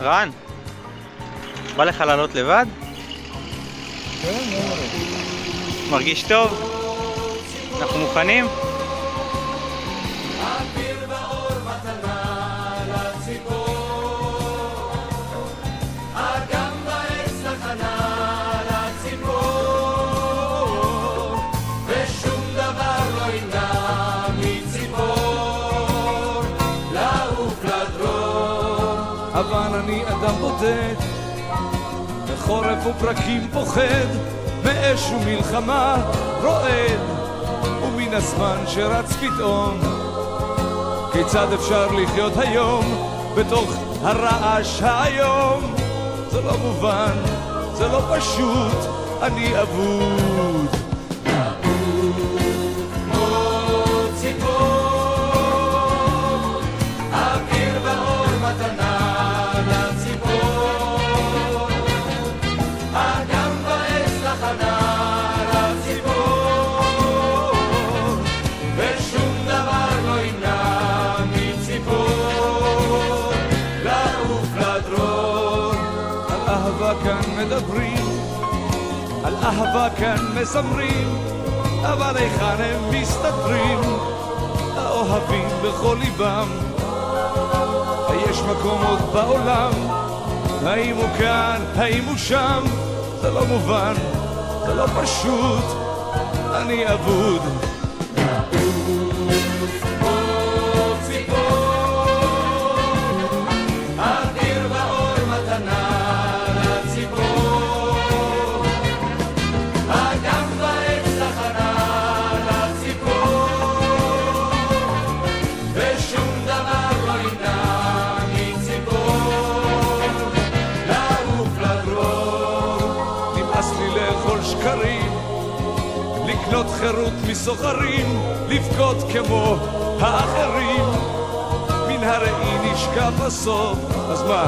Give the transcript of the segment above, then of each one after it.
רן, בא לך לעלות לבד? כן, לא. מרגיש טוב? אנחנו מוכנים? אבל אני אדם בודד, בחורף ופרקים פוחד, מאש ומלחמה רועד, ומן הזמן שרץ פתאום. כיצד אפשר לחיות היום בתוך הרעש היום? זה לא מובן, זה לא פשוט, אני אבוד. כאן מדברים, על אהבה כאן מסמרים, אבל היכן הם מסתתרים, האוהבים בכל ליבם? יש מקום עוד בעולם? האם הוא כאן? האם הוא שם? זה לא מובן, זה לא פשוט, אני אבוד. לקנות חירות מסוחרים, לבכות כמו האחרים, מן הראי נשכח הסוף. אז מה,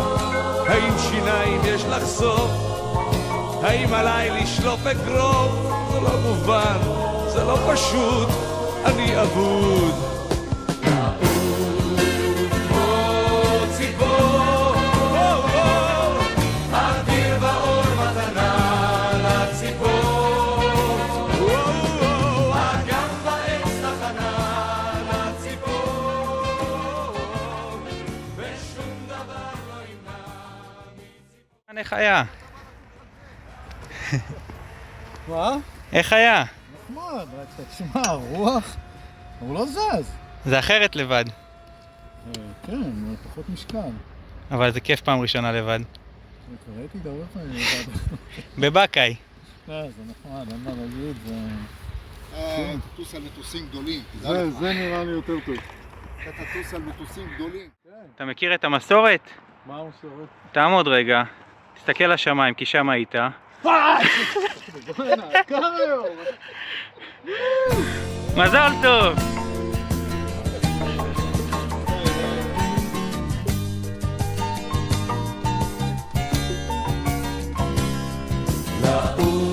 האם שיניים יש לחשוף? האם עליי לשלוף אגרוף? זה לא מובן, זה לא פשוט, אני אבוד. איך היה? מה? איך היה? נחמד, רק תשמע, הרוח, הוא לא זז. זה אחרת לבד. כן, פחות משקל. אבל זה כיף פעם ראשונה לבד. כבר הייתי דבר פעמים לבד. בבקאי. זה נחמד, אין מה להגיד, זה... תטוס על מטוסים גדולים. זה נראה לי יותר טוב. אתה תטוס על מטוסים גדולים. אתה מכיר את המסורת? מה המסורת? תעמוד רגע, תסתכל לשמיים, כי שם היית. מזל טוב! לעוף